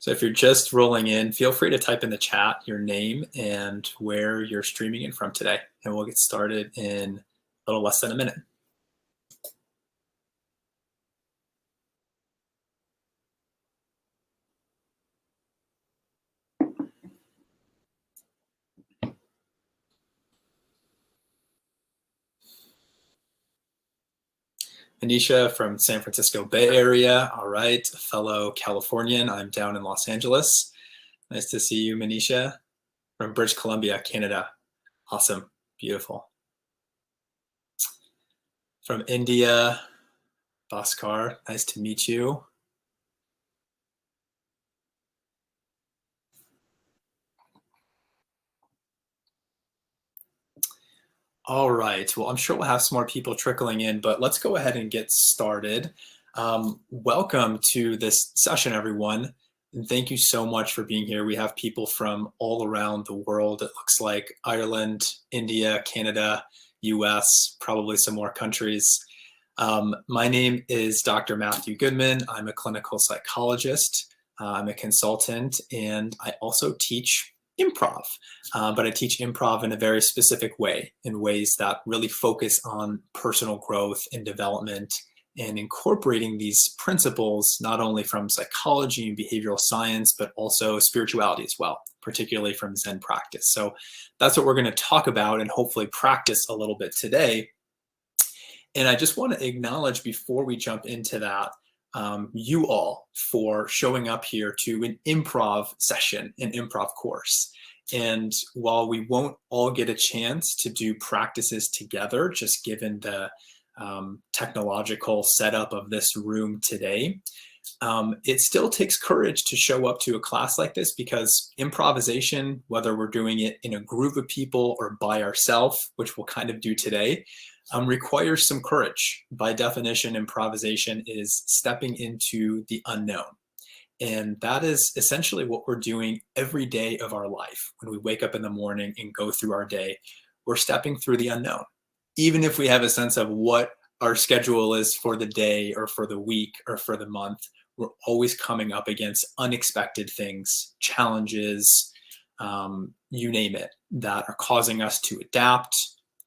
So if you're just rolling in, feel free to type in the chat your name and where you're streaming in from today, and we'll get started in a little less than a minute. Anisha from San Francisco Bay Area. All right, a fellow Californian. I'm down in Los Angeles. Nice to see you, Manisha, from British Columbia, Canada. Awesome, beautiful. From India, Bhaskar, nice to meet you. All right, well, I'm sure we'll have some more people trickling in, but let's go ahead and get started. Welcome to this session, everyone. And thank you so much for being here. We have people from all around the world. It looks like Ireland, India, Canada, US, probably some more countries. My name is Dr. Matthew Goodman. I'm a clinical psychologist. I'm a consultant, and I also teach improv. But I teach improv in a very specific way, in ways that really focus on personal growth and development, and incorporating these principles not only from psychology and behavioral science, but also spirituality as well, particularly from Zen practice. So that's what we're going to talk about and hopefully practice a little bit today. And I just want to acknowledge before we jump into that, you all for showing up here to an improv session, an improv course. And while we won't all get a chance to do practices together, just given the technological setup of this room today, it still takes courage to show up to a class like this, because improvisation, whether we're doing it in a group of people or by ourselves, which we'll kind of do today, requires some courage. By definition, improvisation is stepping into the unknown. And that is essentially what we're doing every day of our life. When we wake up in the morning and go through our day, we're stepping through the unknown. Even if we have a sense of what our schedule is for the day or for the week or for the month, we're always coming up against unexpected things, challenges, you name it, that are causing us to adapt,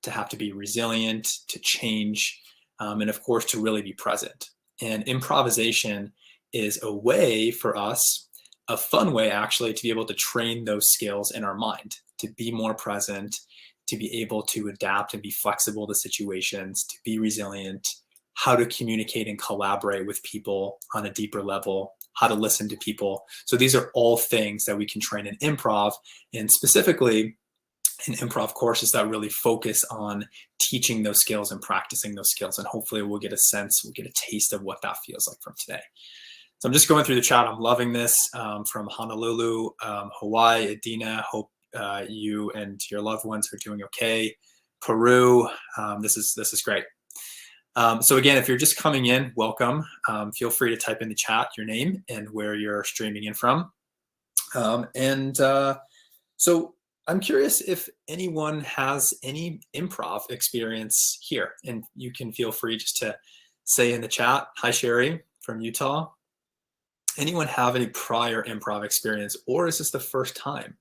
to have to be resilient, to change, and of course, to really be present. And improvisation is a way for us, a fun way actually, to be able to train those skills in our mind, to be more present, to be able to adapt and be flexible to situations, to be resilient, how to communicate and collaborate with people on a deeper level, how to listen to people. So these are all things that we can train in improv, and specifically in improv courses that really focus on teaching those skills and practicing those skills. And hopefully we'll get a sense, we'll get a taste of what that feels like from today. So I'm just going through the chat. I'm loving this, from Honolulu, Hawaii. Adina, hope you and your loved ones are doing okay. Peru, this is great. So again, if you're just coming in, welcome. Feel free to type in the chat your name and where you're streaming in from. So I'm curious if anyone has any improv experience here, and you can feel free just to say in the chat. Hi, Sherry from Utah. Anyone have any prior improv experience, or is this the first time?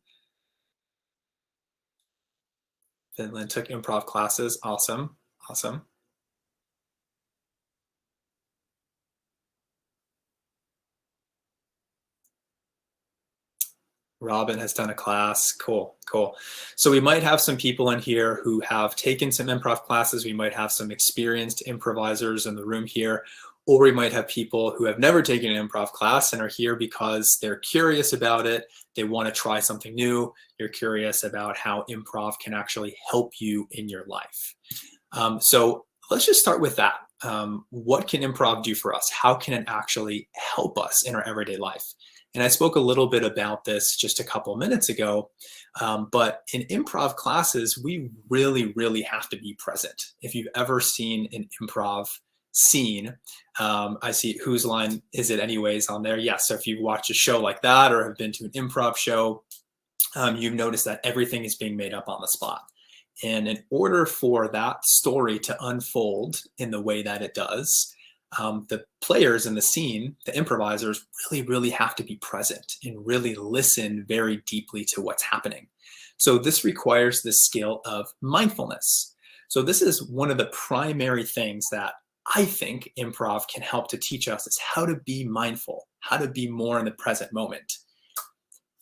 Finland took improv classes. Awesome. Awesome. Robin has done a class. Cool, cool. So we might have some people in here who have taken some improv classes. We might have some experienced improvisers in the room here, or we might have people who have never taken an improv class and are here because they're curious about it. They want to try something new. You're curious about how improv can actually help you in your life. So let's just start with that. What can improv do for us? How can it actually help us in our everyday life? And I spoke a little bit about this just a couple of minutes ago, but in improv classes, we really, really have to be present. If you've ever seen an improv scene, I see Whose Line Is It Anyways on there. Yes, so if you've watched a show like that or have been to an improv show, you've noticed that everything is being made up on the spot. And in order for that story to unfold in the way that it does, the players in the scene, the improvisers, really have to be present and really listen very deeply to what's happening. So this requires the skill of mindfulness. So this is one of the primary things that I think improv can help to teach us, is how to be mindful, how to be more in the present moment.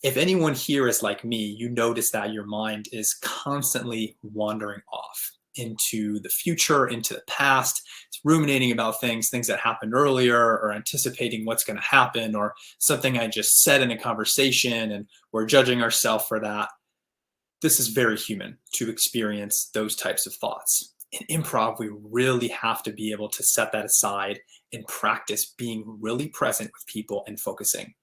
If anyone here is like me, you notice that your mind is constantly wandering off into the future, into the past. It's ruminating about things that happened earlier, or anticipating what's going to happen, or something I just said in a conversation, and we're judging ourselves for that. This is very human to experience those types of thoughts. In improv, we really have to be able to set that aside and practice being really present with people and focusing.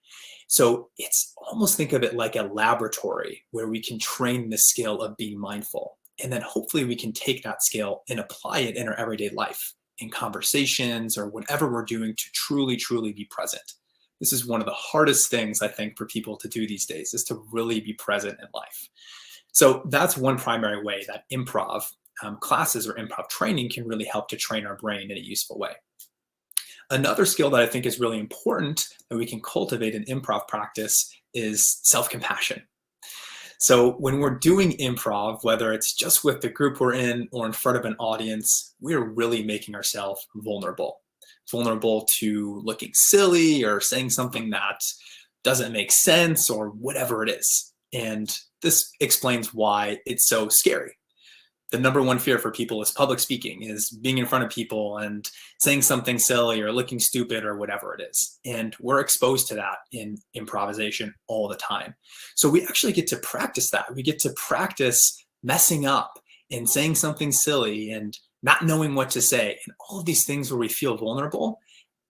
So it's almost, think of it like a laboratory where we can train the skill of being mindful. And then hopefully we can take that skill and apply it in our everyday life, in conversations, or whatever we're doing, to truly be present. This is one of the hardest things, I think, for people to do these days, is to really be present in life. So that's one primary way that improv classes or improv training can really help to train our brain in a useful way. Another skill that I think is really important that we can cultivate in improv practice is self-compassion. So when we're doing improv, whether it's just with the group we're in or in front of an audience, we're really making ourselves vulnerable to looking silly or saying something that doesn't make sense, or whatever it is. And this explains why it's so scary. The number one fear for people is public speaking, is being in front of people and saying something silly or looking stupid or whatever it is. And we're exposed to that in improvisation all the time. So we actually get to practice that. We get to practice messing up and saying something silly and not knowing what to say, and all of these things where we feel vulnerable.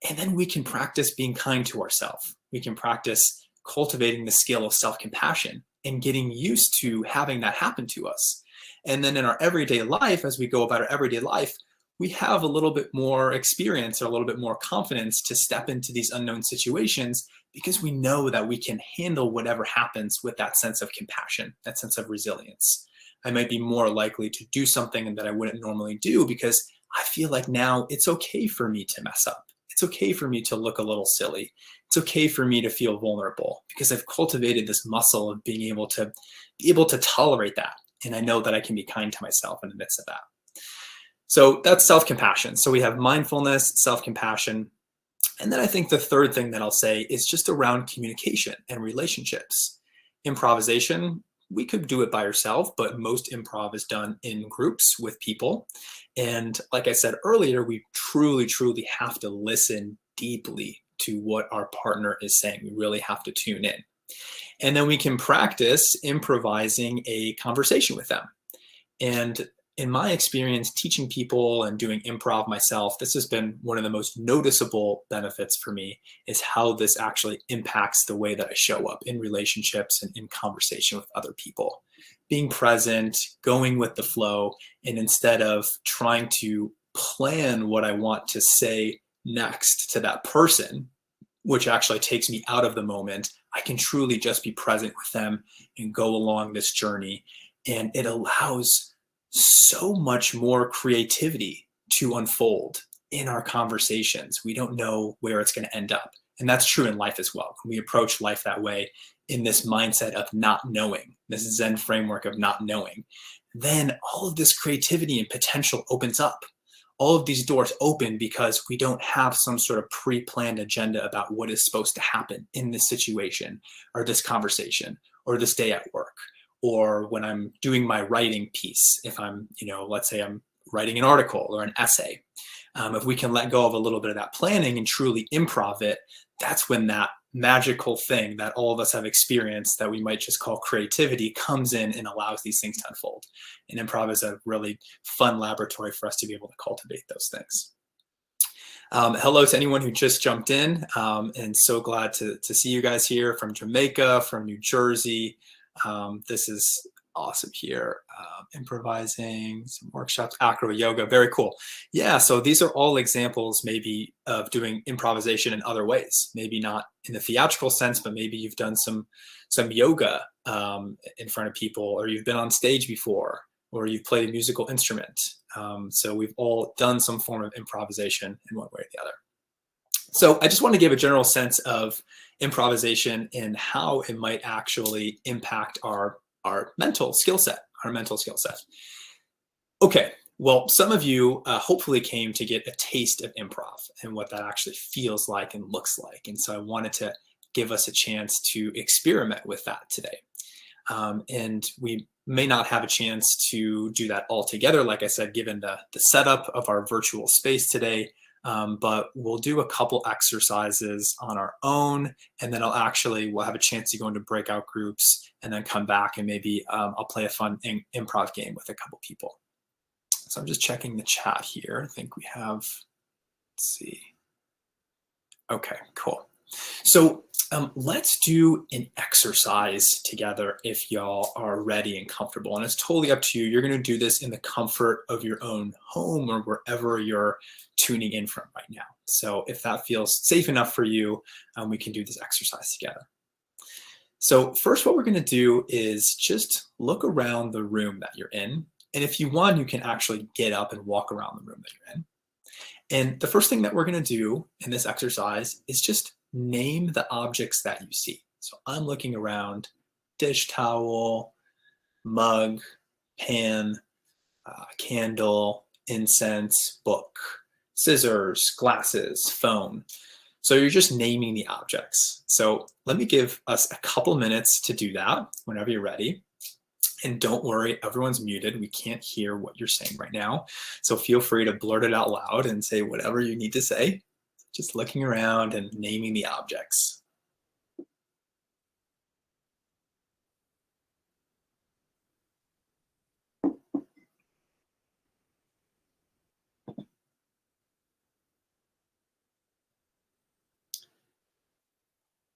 And then we can practice being kind to ourselves. We can practice cultivating the skill of self-compassion and getting used to having that happen to us. And then in our everyday life, as we go about our everyday life, we have a little bit more experience or a little bit more confidence to step into these unknown situations, because we know that we can handle whatever happens with that sense of compassion, that sense of resilience. I might be more likely to do something that I wouldn't normally do, because I feel like now it's okay for me to mess up. It's okay for me to look a little silly. It's okay for me to feel vulnerable, because I've cultivated this muscle of being able to tolerate that. And I know that I can be kind to myself in the midst of that. So that's self-compassion. So we have mindfulness, self-compassion. And then I think the third thing that I'll say is just around communication and relationships. Improvisation, we could do it by yourself, but most improv is done in groups with people. And like I said earlier, we truly have to listen deeply to what our partner is saying. We really have to tune in. And then we can practice improvising a conversation with them. And in my experience teaching people and doing improv myself, this has been one of the most noticeable benefits for me, is how this actually impacts the way that I show up in relationships and in conversation with other people. Being present, going with the flow, and instead of trying to plan what I want to say next to that person, which actually takes me out of the moment, I can truly just be present with them and go along this journey. And it allows so much more creativity to unfold in our conversations. We don't know where it's going to end up. And that's true in life as well. When we approach life that way, in this mindset of not knowing, this Zen framework of not knowing, then all of this creativity and potential opens up. All of these doors open because we don't have some sort of pre-planned agenda about what is supposed to happen in this situation, or this conversation, or this day at work, or when I'm doing my writing piece. If I'm, let's say I'm writing an article or an essay. If we can let go of a little bit of that planning and truly improv it, that's when that magical thing that all of us have experienced that we might just call creativity comes in and allows these things to unfold. And improv is a really fun laboratory for us to be able to cultivate those things. Hello to anyone who just jumped in, and so glad to see you guys here from Jamaica, from New Jersey. This is awesome here. Improvising, some workshops, acro yoga, very cool. Yeah, so these are all examples maybe of doing improvisation in other ways. Maybe not in the theatrical sense, but maybe you've done some yoga in front of people, or you've been on stage before, or you've played a musical instrument. So we've all done some form of improvisation in one way or the other. So I just want to give a general sense of improvisation and how it might actually impact our mental skill set, our mental skill set. Okay, well, some of you hopefully came to get a taste of improv and what that actually feels like and looks like. And so I wanted to give us a chance to experiment with that today. And we may not have a chance to do that all together, like I said, given the setup of our virtual space today. But we'll do a couple exercises on our own, and then we'll have a chance to go into breakout groups and then come back and maybe I'll play a fun improv game with a couple people. So I'm just checking the chat here. I think we have, let's see. Okay, cool. So let's do an exercise together if y'all are ready and comfortable. And it's totally up to you. You're going to do this in the comfort of your own home or wherever you're tuning in from right now. So if that feels safe enough for you, we can do this exercise together. So first, what we're going to do is just look around the room that you're in. And if you want, you can actually get up and walk around the room that you're in. And the first thing that we're going to do in this exercise is just name the objects that you see. So I'm looking around: dish towel, mug, pan, candle, incense, book, scissors, glasses, phone. So you're just naming the objects. So let me give us a couple minutes to do that whenever you're ready. And don't worry, everyone's muted. We can't hear what you're saying right now. So feel free to blurt it out loud and say whatever you need to say. Just looking around and naming the objects.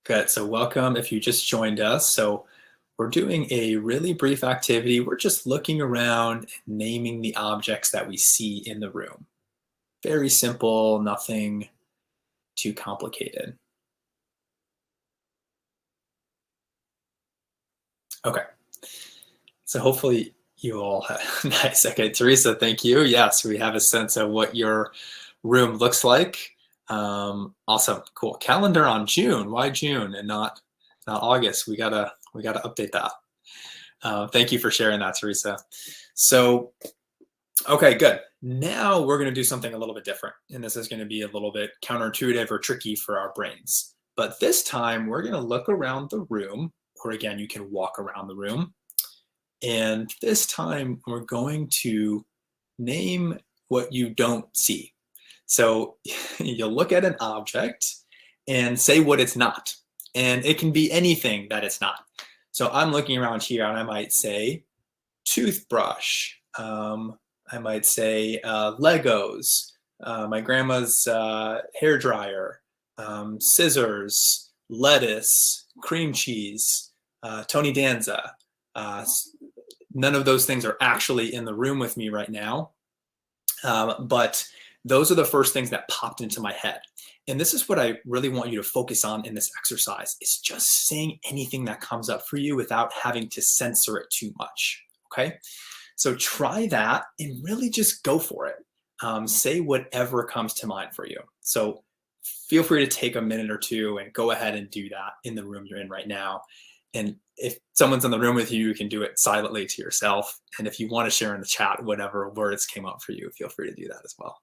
Good, so welcome if you just joined us. So we're doing a really brief activity. We're just looking around and naming the objects that we see in the room. Very simple, nothing too complicated. Okay, so hopefully you all have, nice, okay, Teresa, thank you. Yes, we have a sense of what your room looks like. Awesome, cool. Calendar on June, why June and not August? We gotta update that. Thank you for sharing that, Teresa. So, okay, good. Now we're gonna do something a little bit different, and this is gonna be a little bit counterintuitive or tricky for our brains. But this time we're gonna look around the room, or again, you can walk around the room. And this time we're going to name what you don't see. So you'll look at an object and say what it's not. And it can be anything that it's not. So I'm looking around here and I might say toothbrush. I might say Legos, my grandma's hair dryer, scissors, lettuce, cream cheese, Tony Danza. None of those things are actually in the room with me right now. But those are the first things that popped into my head. And this is what I really want you to focus on in this exercise, is just saying anything that comes up for you without having to censor it too much, okay? So try that and really just go for it. Say whatever comes to mind for you. So feel free to take a minute or two and go ahead and do that in the room you're in right now. And if someone's in the room with you, you can do it silently to yourself. And if you want to share in the chat whatever words came up for you, feel free to do that as well.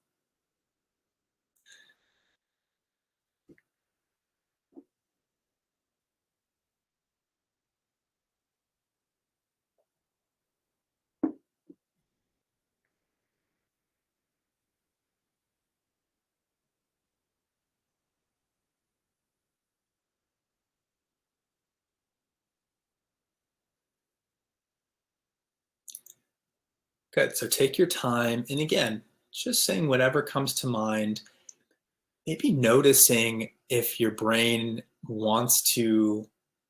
Good. So take your time. And again, just saying whatever comes to mind, maybe noticing if your brain wants to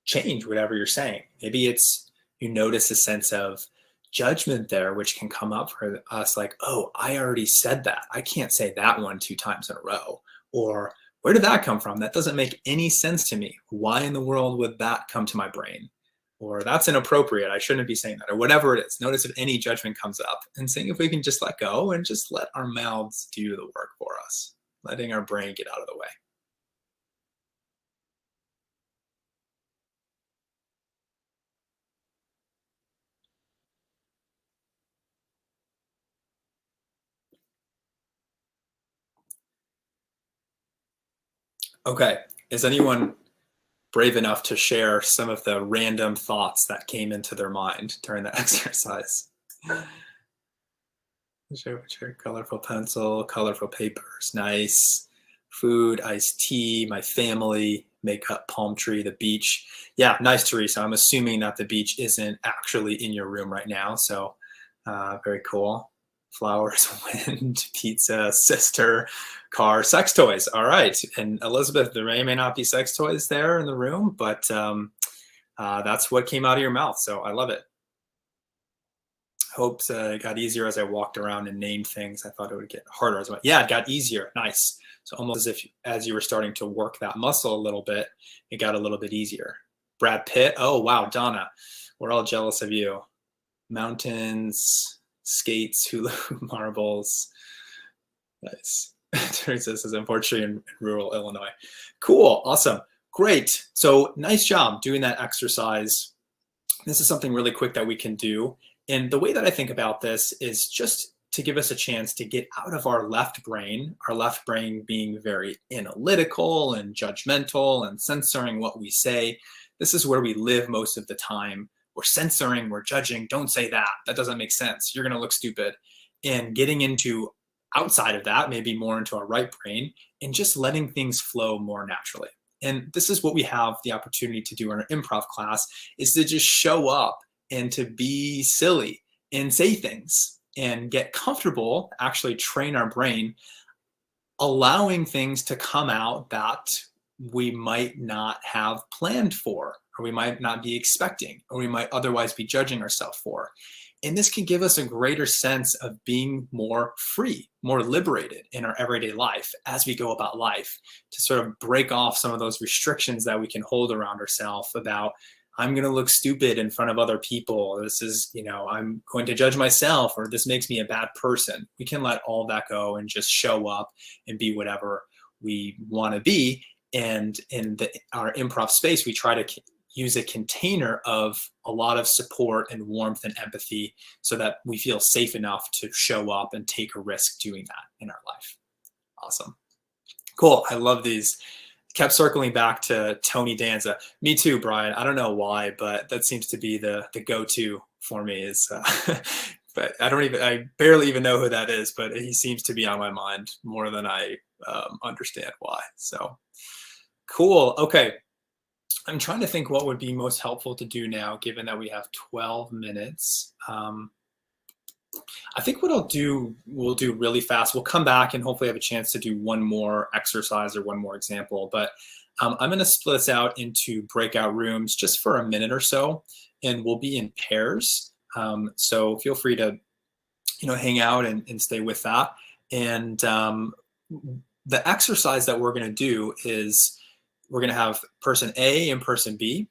change whatever you're saying. Maybe it's you notice a sense of judgment there, which can come up for us like, oh, I already said that. I can't say that one 2 times in a row. Or where did that come from? That doesn't make any sense to me. Why in the world would that come to my brain? Or that's inappropriate. I shouldn't be saying that, or whatever it is. Notice if any judgment comes up and seeing if we can just let go and just let our mouths do the work for us, letting our brain get out of the way. Okay. Is anyone brave enough to share some of the random thoughts that came into their mind during the exercise? Sure. Colorful pencil, colorful papers. Nice. Food, iced tea, my family, makeup, palm tree, the beach. Yeah, nice, Teresa. I'm assuming that the beach isn't actually in your room right now. So, very cool. Flowers, wind, pizza, sister, car, sex toys. All right. And Elizabeth, there may or may not be sex toys there in the room, but that's what came out of your mouth. So I love it. Hopes it got easier as I walked around and named things. I thought it would get harder as well. Yeah, it got easier. Nice. So almost as if as you were starting to work that muscle a little bit, it got a little bit easier. Brad Pitt. Oh wow, Donna, we're all jealous of you. Mountains, skates, hula marbles. Nice. Teresa says, unfortunately, in rural Illinois. Cool. Awesome. Great. So nice job doing that exercise. This is something really quick that we can do. And the way that I think about this is just to give us a chance to get out of our left brain being very analytical and judgmental and censoring what we say. This is where we live most of the time. We're censoring, we're judging, don't say that. That doesn't make sense. You're going to look stupid. And getting into outside of that, maybe more into our right brain, and just letting things flow more naturally. And this is what we have the opportunity to do in our improv class is to just show up and to be silly and say things and get comfortable, actually train our brain, allowing things to come out that we might not have planned for, or we might not be expecting, or we might otherwise be judging ourselves for. And this can give us a greater sense of being more free, more liberated in our everyday life as we go about life, to sort of break off some of those restrictions that we can hold around ourselves about, I'm going to look stupid in front of other people. This is, I'm going to judge myself, or this makes me a bad person. We can let all that go and just show up and be whatever we want to be. And in our improv space, we try to use a container of a lot of support and warmth and empathy so that we feel safe enough to show up and take a risk doing that in our life. Awesome. Cool. I love these. Kept circling back to Tony Danza. Me too, Brian. I don't know why, but that seems to be the go-to for me is but I barely even know who that is, but he seems to be on my mind more than I understand why. So cool. Okay. I'm trying to think what would be most helpful to do now, given that we have 12 minutes. I think what we'll do really fast. We'll come back and hopefully have a chance to do one more exercise or one more example. But I'm going to split us out into breakout rooms just for a minute or so, and we'll be in pairs. So feel free to, hang out and stay with that. And the exercise that we're going to do is we're going to have person A and person B.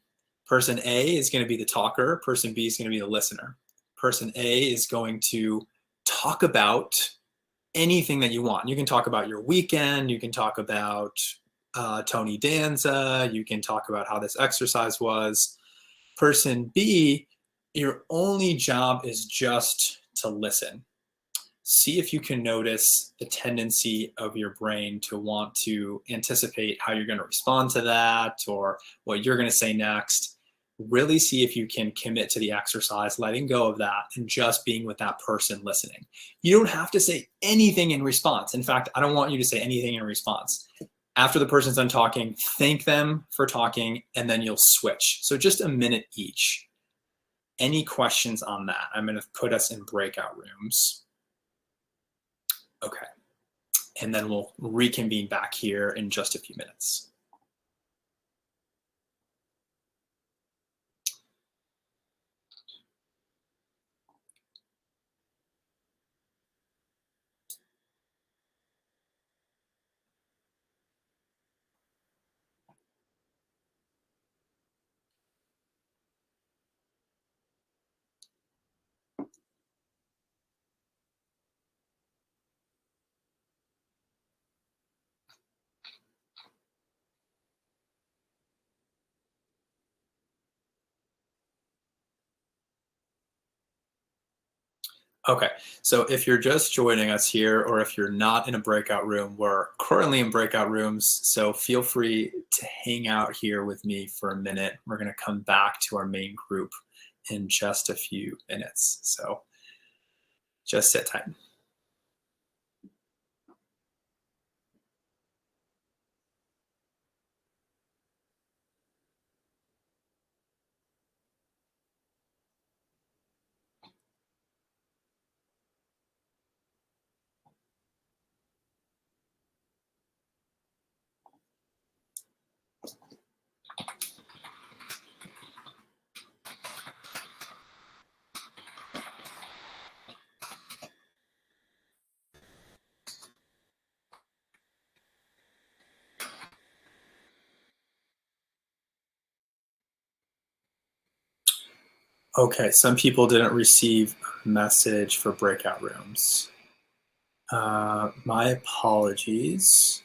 Person A is going to be the talker. Person B is going to be the listener. Person A is going to talk about anything that you want. You can talk about your weekend. You can talk about Tony Danza. You can talk about how this exercise was. Person B, your only job is just to listen. See if you can notice the tendency of your brain to want to anticipate how you're going to respond to that or what you're going to say next. Really see if you can commit to the exercise, letting go of that and just being with that person listening. You don't have to say anything in response. In fact, I don't want you to say anything in response. After the person's done talking, thank them for talking, and then you'll switch. So just a minute each. Any questions on that? I'm going to put us in breakout rooms. Okay. And then we'll reconvene back here in just a few minutes. Okay, so if you're just joining us here, or if you're not in a breakout room, we're currently in breakout rooms. So feel free to hang out here with me for a minute. We're going to come back to our main group in just a few minutes. So just sit tight. Okay, some people didn't receive a message for breakout rooms. My apologies.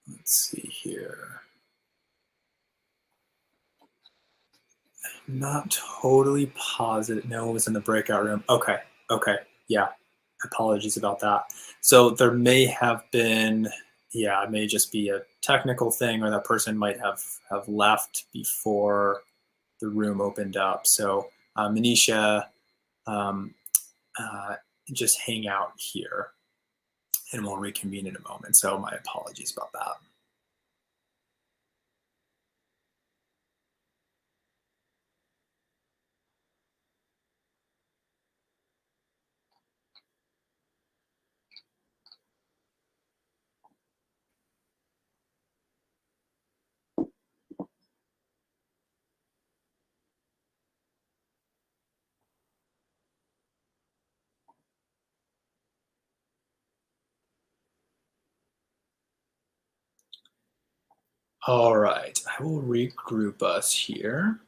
Let's see here. Not totally positive. No, it was in the breakout room. Okay. Okay. Yeah. Apologies about that. So there may have been, yeah, it may just be a technical thing, or that person might have left before the room opened up. So Manisha, um, uh, just hang out here, and we'll reconvene in a moment. So my apologies about that. All right, I will regroup us here.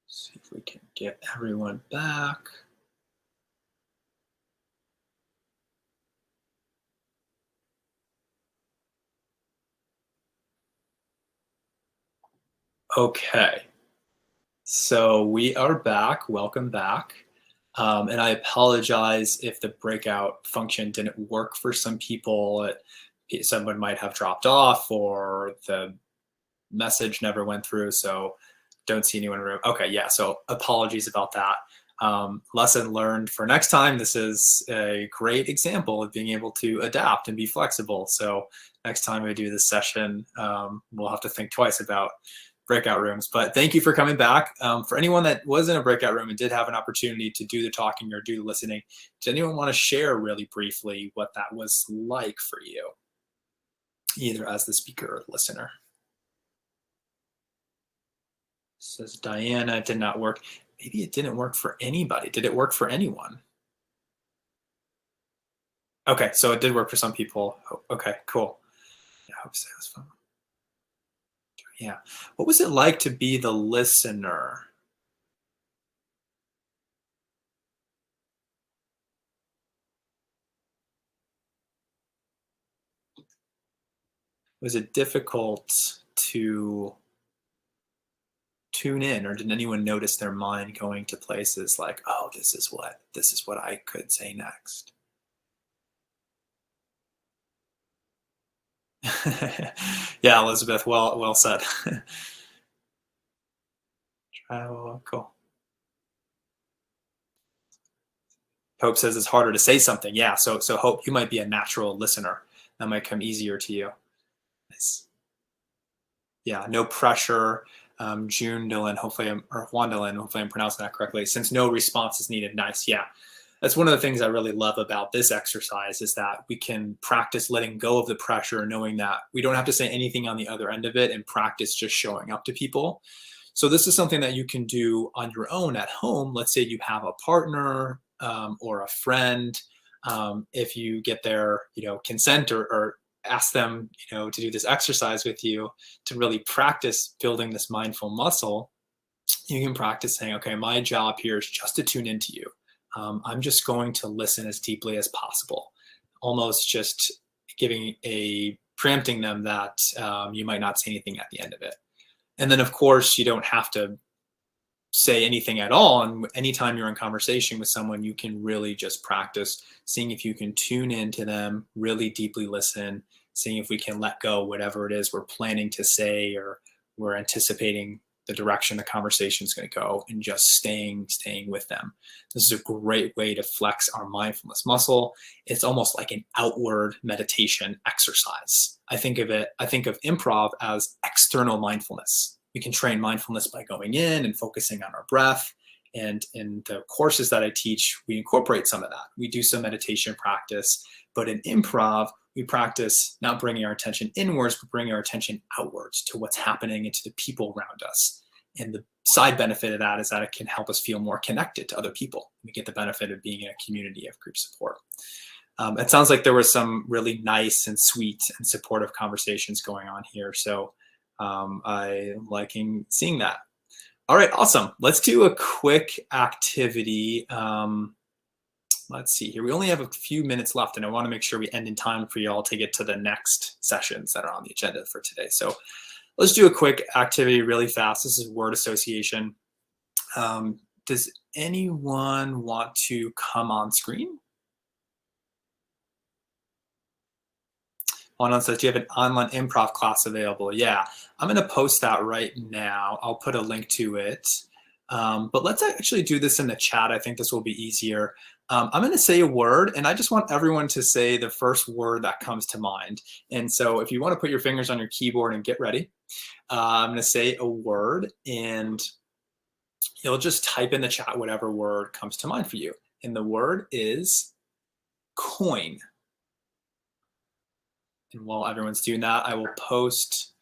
See if we can get everyone back. Okay, so we are back. Welcome back. And I apologize if the breakout function didn't work for some people. Someone might have dropped off, or the message never went through. So don't see anyone in the room. Okay, yeah. So apologies about that. Lesson learned for next time. This is a great example of being able to adapt and be flexible. So next time we do this session, we'll have to think twice about breakout rooms. But thank you for coming back. For anyone that was in a breakout room and did have an opportunity to do the talking or do the listening, does anyone want to share really briefly what that was like for you, either as the speaker or the listener? Says Diana, it did not work. Maybe it didn't work for anybody. Did it work for anyone? Okay, so it did work for some people. Okay, cool. Yeah, I hope so. It was fun. Yeah. What was it like to be the listener? Was it difficult to tune in, or did anyone notice their mind going to places like, oh, this is what I could say next? Yeah, Elizabeth, well said. Cool. Hope says it's harder to say something. Yeah, so Hope, you might be a natural listener. That might come easier to you. Nice. Yeah, no pressure. June Dylan, or Juan Dylan, hopefully I'm pronouncing that correctly. Since no response is needed. Nice. Yeah. That's one of the things I really love about this exercise, is that we can practice letting go of the pressure, knowing that we don't have to say anything on the other end of it, and practice just showing up to people. So this is something that you can do on your own at home. Let's say you have a partner, or a friend. If you get their, consent, or ask them, to do this exercise with you, to really practice building this mindful muscle, you can practice saying, okay, my job here is just to tune into you. I'm just going to listen as deeply as possible, almost just preempting them that you might not say anything at the end of it. And then, of course, you don't have to say anything at all. And anytime you're in conversation with someone, you can really just practice seeing if you can tune into them, really deeply listen, seeing if we can let go whatever it is we're planning to say, or we're anticipating the direction the conversation is going to go, and just staying with them. This is a great way to flex our mindfulness muscle. It's almost like an outward meditation exercise. I think of improv as external mindfulness. We can train mindfulness by going in and focusing on our breath. And in the courses that I teach, we incorporate some of that. We do some meditation practice, but in improv, we practice not bringing our attention inwards, but bringing our attention outwards to what's happening and to the people around us. And the side benefit of that is that it can help us feel more connected to other people. We get the benefit of being in a community of group support. It sounds like there were some really nice and sweet and supportive conversations going on here. So I'm liking seeing that. All right, awesome. Let's do a quick activity. Let's see here. We only have a few minutes left, and I want to make sure we end in time for you all to get to the next sessions that are on the agenda for today. So let's do a quick activity really fast. This is word association. Does anyone want to come on screen? One on says, do you have an online improv class available? Yeah, I'm going to post that right now. I'll put a link to it. But let's actually do this in the chat. I think this will be easier. I'm going to say a word, and I just want everyone to say the first word that comes to mind. And so if you want to put your fingers on your keyboard and get ready, I'm going to say a word, and you'll just type in the chat whatever word comes to mind for you. And the word is coin. And while everyone's doing that, I will post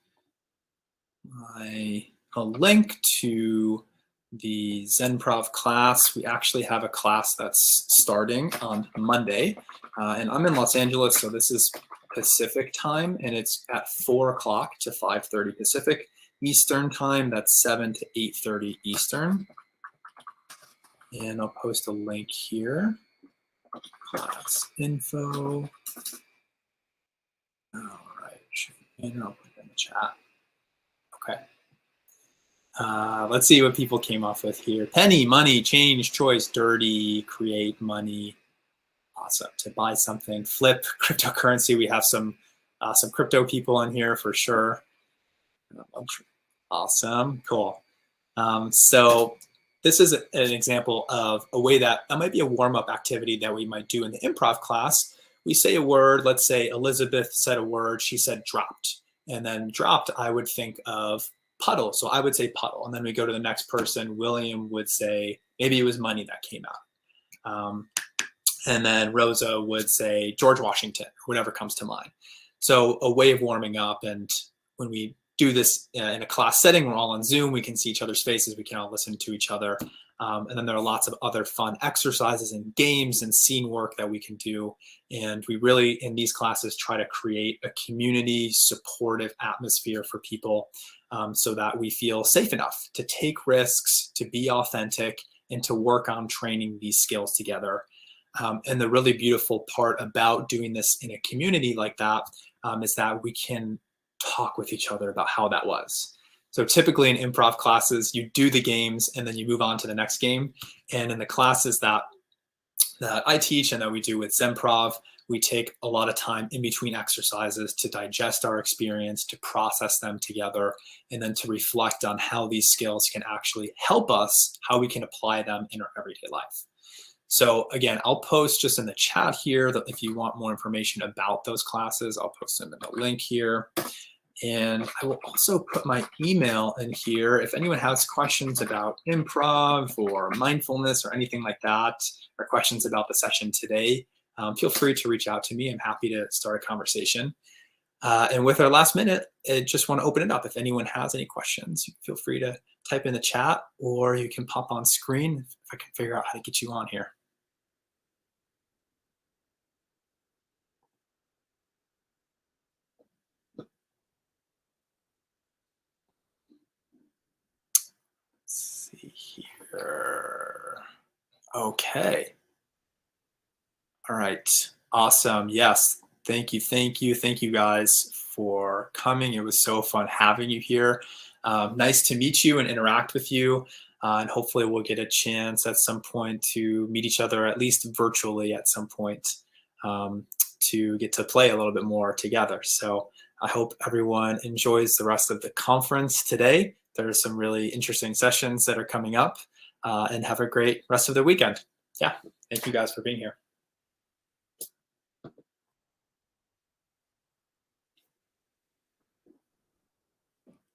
a link to the Zen-prov class. We actually have a class that's starting on Monday. And I'm in Los Angeles, so this is Pacific time, and it's at 4 o'clock to 5:30 Pacific. Eastern time, that's 7 to 8:30 Eastern. And I'll post a link here. Class info. All right, and I'll put it in the chat. Okay. Let's see what people came up with here. Penny, money, change, choice, dirty, create, money. Awesome. To buy something, flip, cryptocurrency. We have some crypto people in here for sure. Awesome, cool. So this is an example of a way that might be a warm-up activity that we might do in the improv class. We say a word, let's say Elizabeth said a word, she said dropped. And then dropped, I would think of puddle. So I would say puddle. And then we go to the next person. William would say, maybe it was money that came out. And then Rosa would say George Washington, whatever comes to mind. So a way of warming up. And when we do this in a class setting, we're all on Zoom, we can see each other's faces, we can all listen to each other. And then there are lots of other fun exercises and games and scene work that we can do. And we really, in these classes, try to create a community supportive atmosphere for people so that we feel safe enough to take risks, to be authentic, and to work on training these skills together. And the really beautiful part about doing this in a community like that is that we can talk with each other about how that was. So typically in improv classes, you do the games and then you move on to the next game. And in the classes that I teach and that we do with Zen-prov, we take a lot of time in between exercises to digest our experience, to process them together, and then to reflect on how these skills can actually help us, how we can apply them in our everyday life. So again, I'll post just in the chat here that if you want more information about those classes, I'll post them in the link here. And I will also put my email in here. If anyone has questions about improv or mindfulness or anything like that, or questions about the session today, feel free to reach out to me. I'm happy to start a conversation. And with our last minute, I just want to open it up. If anyone has any questions, feel free to type in the chat, or you can pop on screen if I can figure out how to get you on here. Here. Okay. All right. Awesome. Yes. Thank you. Thank you. Thank you guys for coming. It was so fun having you here. Nice to meet you and interact with you. And hopefully, we'll get a chance at some point to meet each other, at least virtually, at some point, um, to get to play a little bit more together. So, I hope everyone enjoys the rest of the conference today. There are some really interesting sessions that are coming up, and have a great rest of the weekend. Yeah, thank you guys for being here.